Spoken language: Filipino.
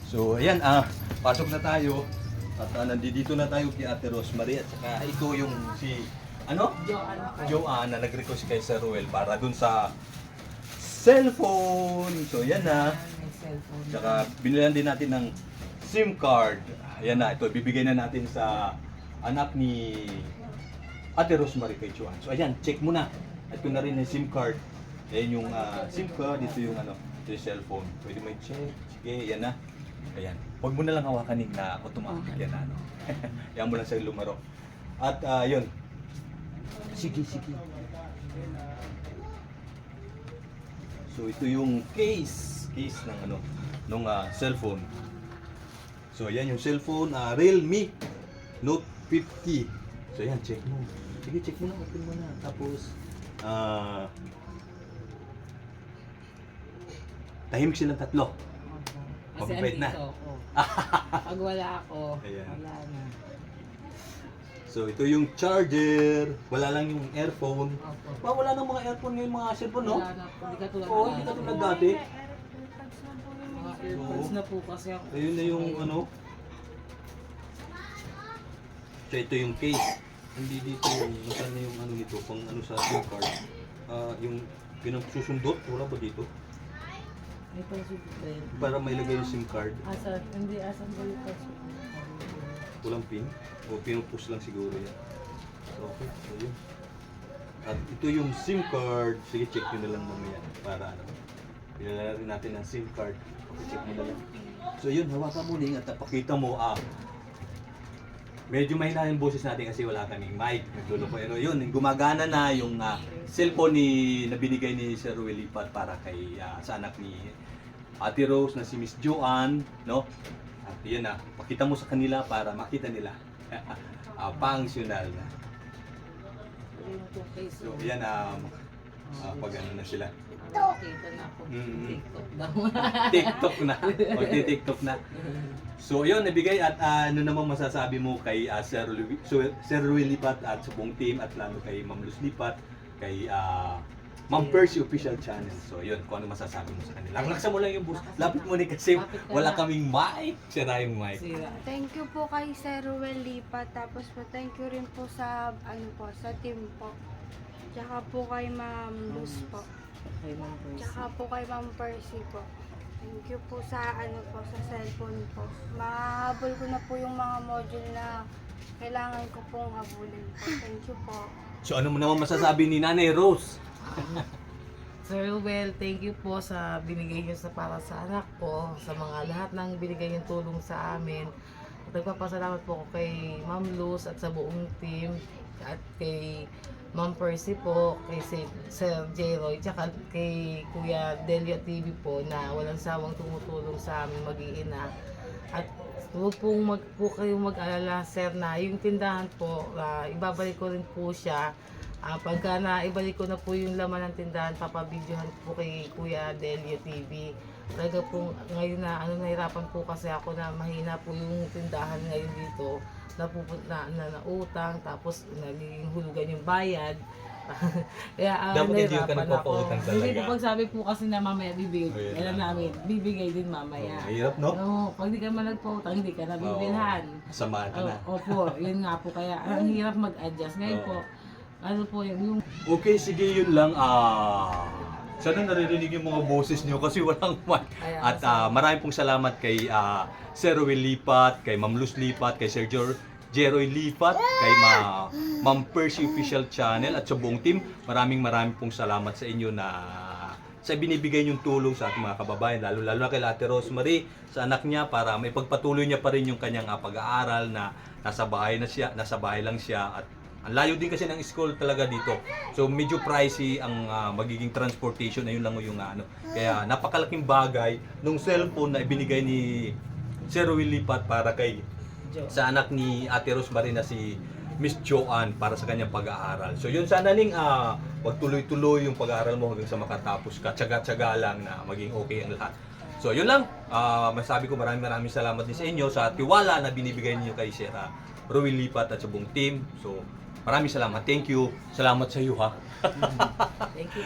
So ayan, pasok na tayo. At nandito na tayo kay Ate Rosemary at saka ito yung si Joanne na nag-request kay Sir Ruel para dun sa cellphone. So yan na. May cellphone. Tsaka binilan din natin ng SIM card. Ayan na, ito bibigay na natin sa anak ni Ate Rosemary kay Joanne. So ayan, check mo na. Ito na rin yung SIM card. Ayan yung SIM card, ito yung ito yung cellphone. Pwede may check. Sige, yan na. Ayan. Huwag mo na lang hawakan na automatic. Yan na, ano. Yan mo lang sa lumaro. At yun. Sige. So ito yung case ng nung cellphone. So ayan yung cellphone, Realme Note 50. So ayan, check mo. Sige, check mo na, open mo na. Tapos tahimik silang tatlo. Kasi Mababait na. andito ako. Pag wala ako, Ayan. wala na. So ito yung charger, wala lang yung earphone. Opo. Wala nang mga earphone ngayon mga cellphone, no? Wala na po. Hindi katulad Oo, hindi katulad dati. Mga earpods na po kasi ako. Ayun na yung So ito yung case. Hindi dito yung saan na yung nito, pang sa SIM card. Yung pinagsusundot, wala ba dito? May pang-subscribe. Para mailagay yung SIM card. Asan? Hindi, asan ba yung pang-subscribe? Walang pin. O pinupush lang siguro yan. So, okay, so yun. At ito yung SIM card. Sige, check nyo na lang mamaya. Para pinalala rin natin ang SIM card. Okay, check nyo na lang. So yun, hawakan mo ning at pakita mo medyo mahina yung boses natin kasi wala kaming mic. Nagluloko. Pero yun, gumagana na yung cellphone na binigay ni Sir Ruel Lipat para kay sa anak ni Ate Rose na si Miss Joanne, no? At yun pakita mo sa kanila para makita nila. Pangsyonal na. So yan pag na sila. Nakita na ako. Mm. TikTok daw. TikTok na. Magti-TikTok na. So yun, nabigay at ano naman masasabi mo kay Sir Ruel Lipat at sa buong team at lalo kay Ma'am Luz Lipat, kay Ma'am Percy Official Channel. So yun, kung ano masasabi mo sa kanila. Laksan mo lang yung bus. Lapit mo ni kasi wala kaming mic. Sira yung mic. Sira. Thank you po kay Sir Ruel Lipat. Tapos po thank you rin po sa sa team po. Tsaka po kay Ma'am Luz po. Kay Ma'am Percy. Tsaka po kay Ma'am Percy po. Thank you po sa sa cellphone po. Mahabol ko na po yung mga module na kailangan ko pong habulin po. Thank you po. So ano mo naman masasabi ni Nanay Rose? Sir Ruel, thank you po sa binigay niyo para sa anak ko, sa mga lahat ng binigay niyong tulong sa amin. At nagpapasalamat po ako kay Ma'am Luz at sa buong team at kay Ma'am Percy po, kay Sir J. Roy, tsaka kay Kuya Delio TV po na walang sawang tumutulong sa amin mag-iina. At huwag po kayong mag-alala, sir, na yung tindahan po, ibabalik ko rin po siya. Pagka ibalik ko na po yung laman ng tindahan, papabidyohan po kay Kuya Delio TV. Talaga po ngayon nahirapan po kasi ako na mahina po yung tindahan ngayon dito. Na utang, tapos naging hulugan yung bayad. Kaya Dapat hindi ka nahirapan nagpapautang ako. talaga. Hindi po pagsabi po kasi na mamaya bibigay. Oh, yun Alam na. namin, bibigay din mamaya. Mahirap, no? No, pag di ka man nagpautang, hindi ka nabibilhan. Samahan ka na. Opo, yun nga po. Kaya ang hirap mag-adjust. Ngayon Oo. po, ano po yung Okay, sige yun lang. Sana naririnig yung mga boses nyo kasi walang mic. Ayan, At maraming pong salamat kay Sir Ruel Lipat, kay Ma'am Luz Lipat, kay Sir Jeroy Lipat, kay Ma'am Percy Official Channel at sa buong team. Maraming pong salamat sa inyo na sa binibigay niyong tulong sa ating mga kababayan, lalo na kay Ate Rosemary sa anak niya para may pagpatuloy niya pa rin yung kanyang pag-aaral na nasa bahay lang siya at ang layo din kasi ng school talaga dito. So medyo pricey ang magiging transportation, ayun lang yung Kaya napakalaking bagay nung cellphone na ibinigay ni Sir Ruel Lipat para kay sa anak ni Ate Rosemary na si Miss Joanne para sa kanyang pag-aaral. So yun, sana ning magtuloy-tuloy yung pag-aaral mo hanggang sa makatapos ka. Tsaga-tsaga lang na maging okay ang lahat. So yun lang, masabi ko maraming salamat din sa inyo sa tiwala na binibigay niyo kay Sir Ruel Lipat at sa buong team. So maraming salamat. Thank you. Salamat sa iyo ha. Thank you.